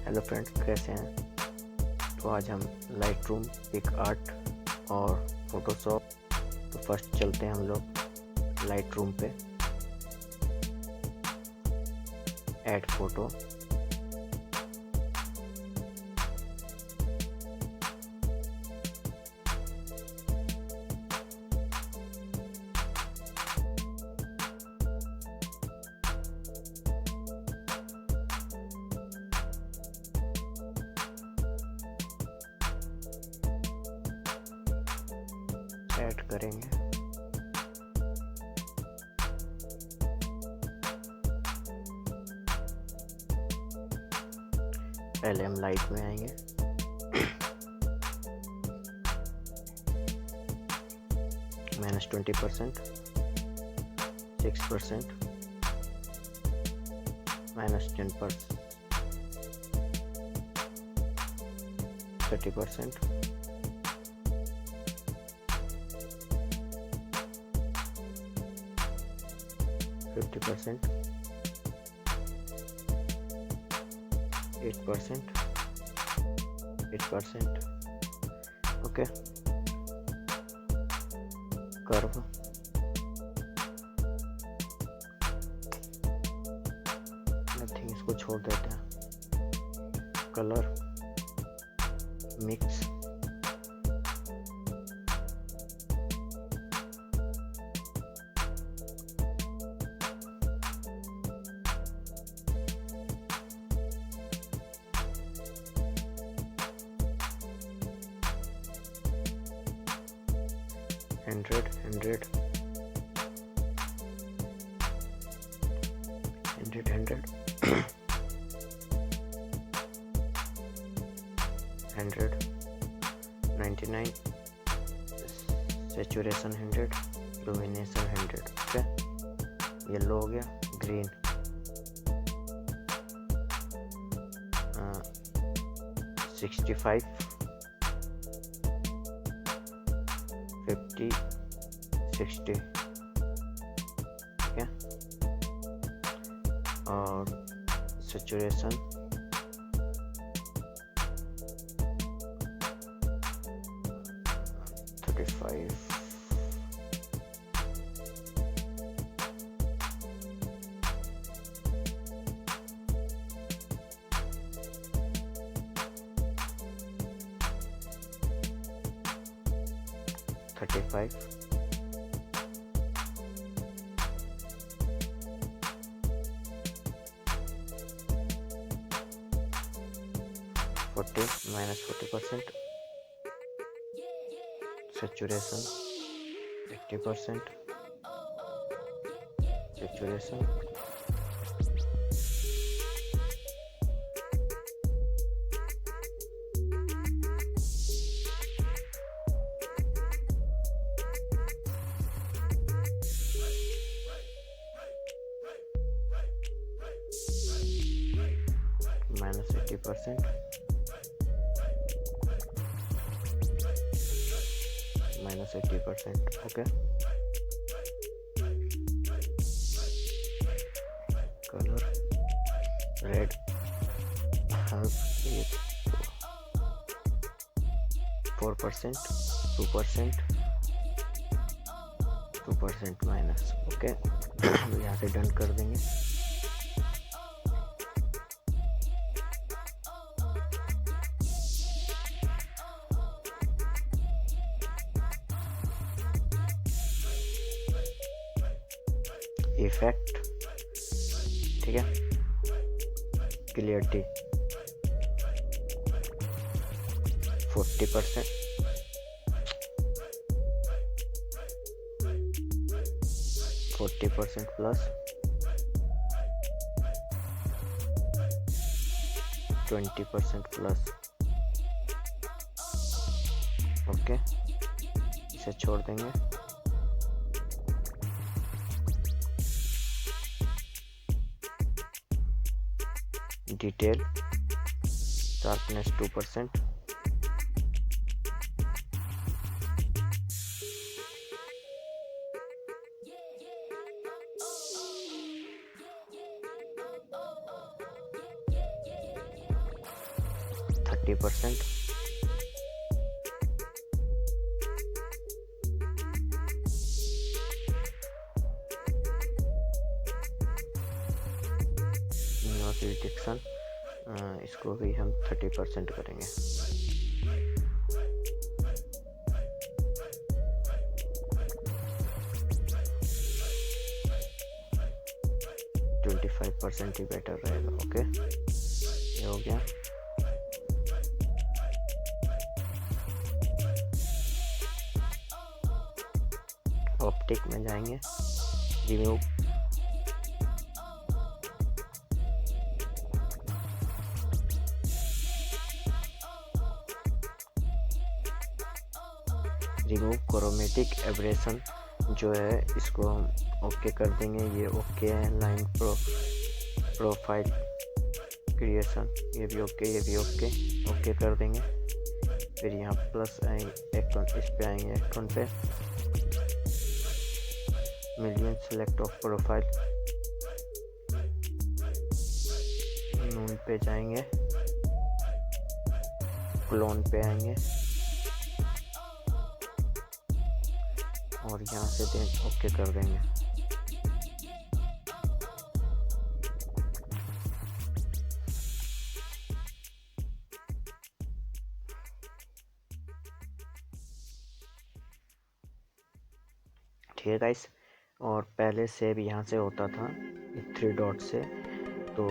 Hello friends, कैसे हैं। तो आज हम लाइट रूम, पिक आर्ट और फोटोशॉप। तो फर्स्ट चलते हैं हम लोग लाइट रूम पे। ऐड फोटो, ऐड करेंगे। पहले हम लाइट में आएंगे। -20%, 6%, -10%, 30%, 50%, 8%, 8%। ओके, कर्व, नथिंग, इसको छोड़ देते हैं। Colour mix, hundred 100, 99, saturation 100, illumination 100। Okay, yellow हो गया। ग्रीन 65, 50, 60। ठीक है, और saturation 35। -40%, saturation 80%, saturation -80%, -80%। Okay, colour red, Hulk 4%, 2%, 2% minus. Okay, यहाँ से डन कर देंगे। इफेक्ट, ठीक है, क्लियरिटी 40%, 40% प्लस 20% प्लस। ओके, इसे छोड़ देंगे। Detail sharpness 2%, 30%। नॉइस रिडक्शन इसको भी हम 30% करेंगे। ट्वेंटी 25% ही बेटर रहेगा। ओके, ये हो गया। ऑप्टिक में जाएंगे, रिमूव, क्रोमेटिक एब्रेशन जो है इसको हम ओके कर देंगे। ये ओके है। लाइन प्रोफाइल क्रिएशन, ये भी ओके, ये भी ओके, ओके कर देंगे। फिर यहाँ प्लस आएंगे एक्टोन, इस पे आएंगे एक्टोन पे, मिलियन सेलेक्ट ऑफ प्रोफाइल, नून पे जाएंगे, क्लोन पे आएंगे और यहाँ से ओके कर देंगे। ठीक है गाइस, और पहले सेव यहाँ से होता था 3 डॉट से, तो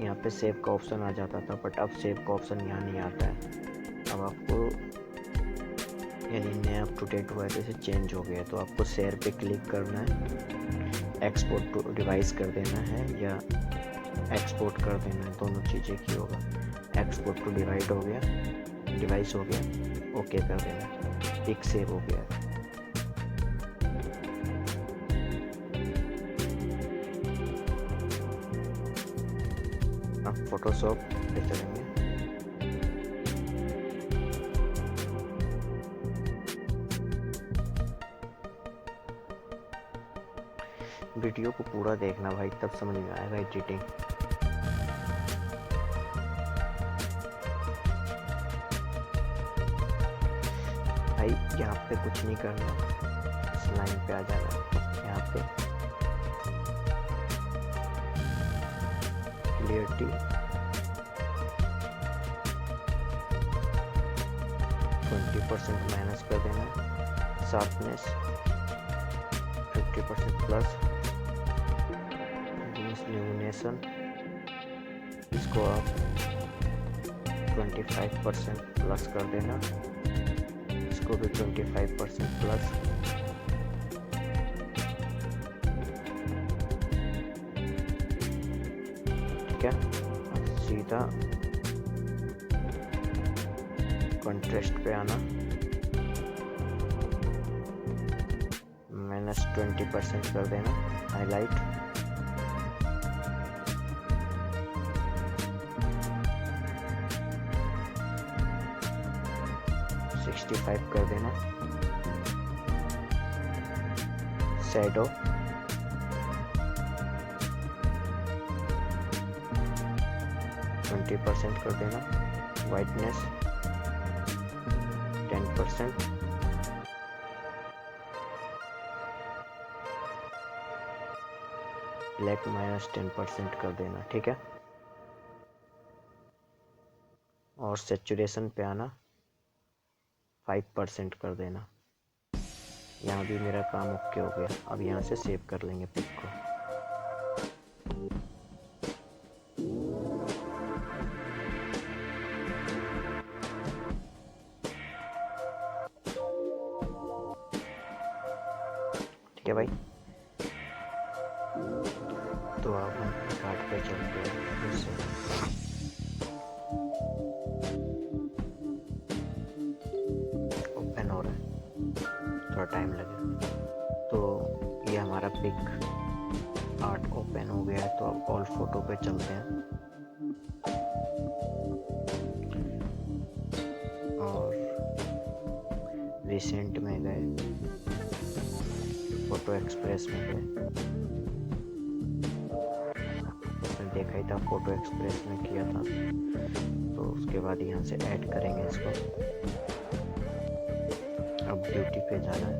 यहाँ पे सेव का ऑप्शन आ जाता था, बट अब सेव का ऑप्शन यहाँ नहीं आता है। अब आपको यानी नया अप टू डेट हुआ है, जैसे चेंज हो गया, तो आपको शेयर पे क्लिक करना है, एक्सपोर्ट टू डिवाइस कर देना है या एक्सपोर्ट कर देना है, दोनों चीज़ें की होगा। एक्सपोर्ट टू डिवाइस हो गया, ओके कर देना, एक सेव हो गया। अब फोटोशॉप पे चलेंगे, वीडियो को पूरा देखना भाई, तब समझ में आएगा एडिटिंग। भाई यहाँ पे कुछ नहीं करना, इस लाइन पे आ जाना, यहाँ पे क्लियरिटी 20% माइनस कर देना, शार्पनेस 50% प्लस, इल्यूमिनेशन इसको आप 25% प्लस कर देना, इसको भी 25% प्लस, ठीक है। सीधा कंट्रास्ट पे आना, -20% कर देना, हाईलाइट 65 कर देना, शैडो 20% कर देना, वाइटनेस 10%, ब्लैक -10% कर देना, ठीक है। और सैचुरेशन पे आना, 5% कर देना। यहाँ भी मेरा काम ओके हो गया। अब यहाँ से सेव कर लेंगे पिक को। ठीक है भाई, तो अब हम कार्ड पे चलते हैं फिर से। ओपन हो रहा है, थोड़ा टाइम लगे। तो ये हमारा पिक आर्ट ओपन हो गया है। तो अब ऑल फोटो पे चलते हैं और रिसेंट में गए, फोटो एक्सप्रेस में गए, देखा ही था, फोटो एक्सप्रेस में किया था। तो उसके बाद यहाँ से ऐड करेंगे इसको। अब ब्यूटी पे जाना है,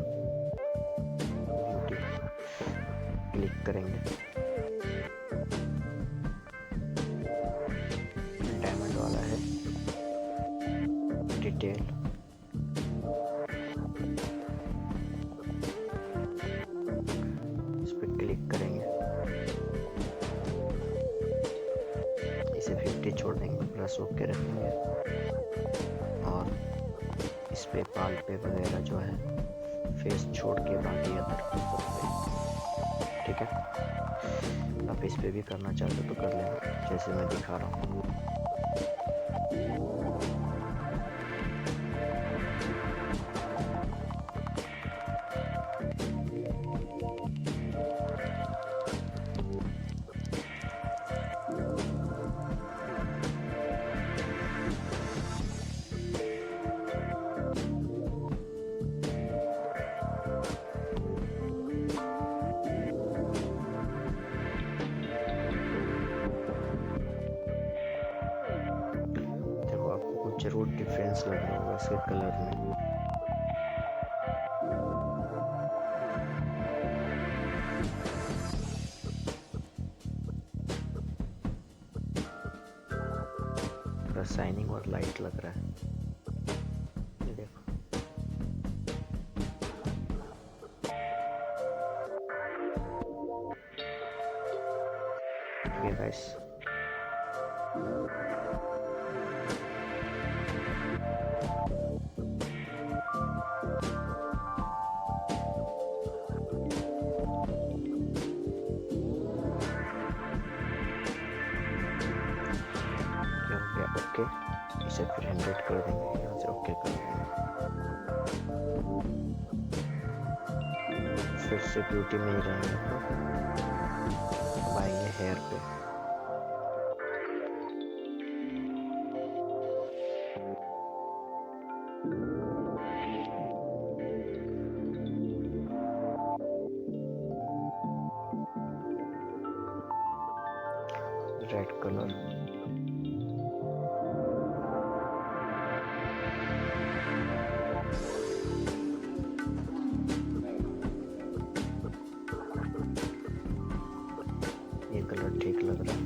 ब्यूटी क्लिक करेंगे, डायमंड वाला है, डिटेल, इस पर क्लिक करेंगे, इसे 50 छोड़ देंगे, प्लस ओके रखेंगे। और इस पे पाल पे वगैरह जो है फेस छोड़ के बाकी अदर सब पे, ठीक है। आप इस पे भी करना चाहते हो तो कर लेना, जैसे मैं दिखा रहा हूँ। जरूर डिफरेंस लग रहा होगा इसके कलर में। थोड़ा शाइनिंग और लाइट लग रहा है, ये देखो। ठीक है गाइस, ओके, इसे फिर 100 कर देंगे, यहाँ से ओके कर देंगे। फिर से ब्यूटी में ही रहेंगे, अब आएंगे हेयर पे। रेड कलर, ये कलर ठीक लग रहा है,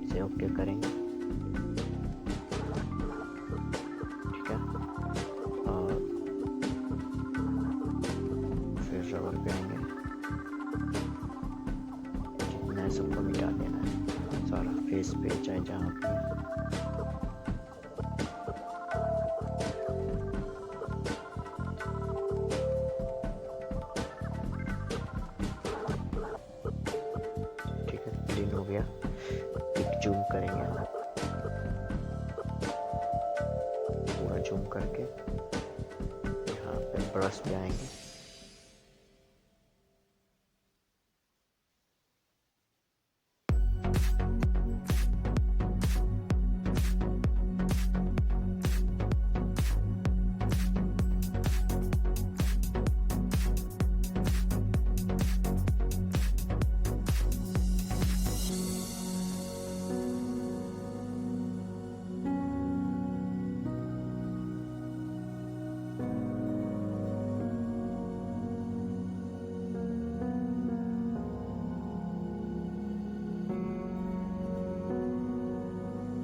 इसे ओके करेंगे, ठीक है। और फिर रबर पे आएंगे, जितना है सबको मिटा देना है, सारा फेस पे चाहे जहाँ पे। क्लीन हो गया। एक जूम करेंगे, पूरा जूम करके यहाँ पे ब्रश पे आएंगे,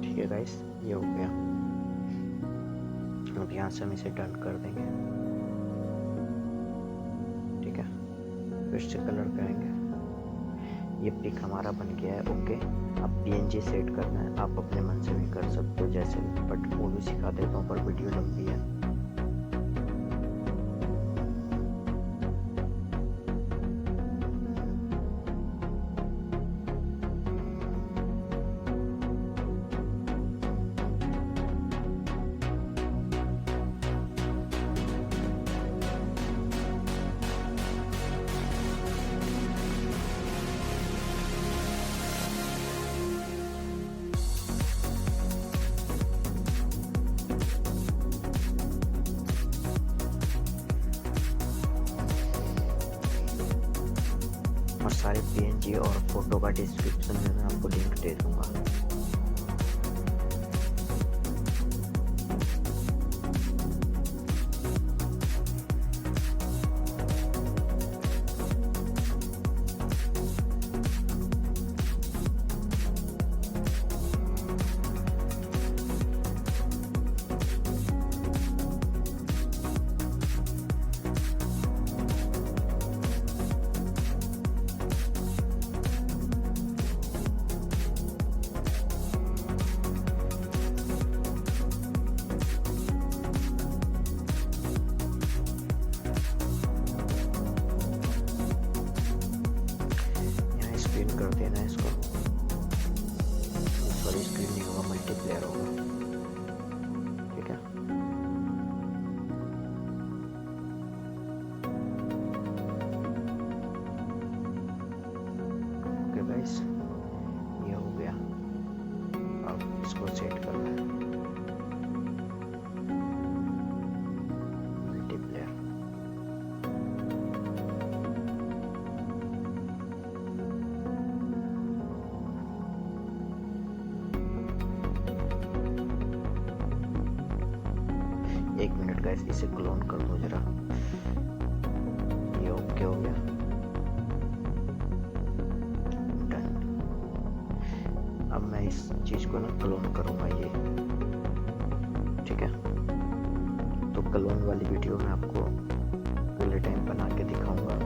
ठीक है गाइस, ये हो गया। अब यहाँ से हम इसे डन कर देंगे, ठीक है। फिर से कलर करेंगे, ये पिक हमारा बन गया है, ओके। अब PNG सेट करना है, आप अपने मन से भी कर सकते हो जैसे, बट वो भी सिखा देता हूँ, पर वीडियो लंबी है। PNG और फोटो का डिस्क्रिप्शन में मैं आपको लिंक दे दूंगा। स्क्रीन कर देना इसको, सॉरी स्क्रीन नहीं होगा, मल्टीप्लेयर होगा, ठीक है। ओके गाइस, ये हो गया। अब इसको सेट करना है मल्टीप्लेयर। एक मिनट गाइस, इसे क्लोन कर दो जरा। ये ओके हो गया, डन। अब मैं इस चीज को ना क्लोन करूंगा ये, ठीक है। तो क्लोन वाली वीडियो मैं आपको अगले टाइम बना के दिखाऊंगा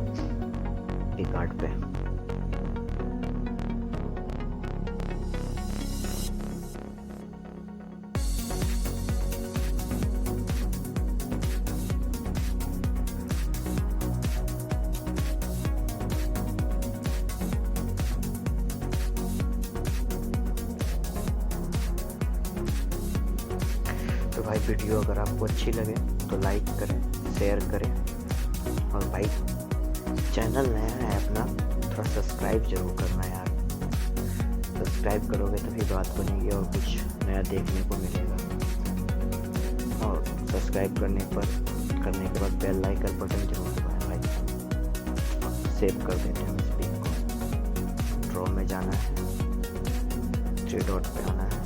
पिकार्ट पे। तो भाई वीडियो अगर आपको अच्छी लगे तो लाइक करें, शेयर करें, और भाई चैनल नया है अपना, थोड़ा सब्सक्राइब जरूर करना यार। सब्सक्राइब करोगे तभी बात बनेगी और कुछ नया देखने को मिलेगा। और सब्सक्राइब करने के बाद बेल आइकन बटन जरूर दबाएं भाई। सेव कर देते हैं इस पिक को। ड्रॉ में जाना है, 3 डॉट पे आना है,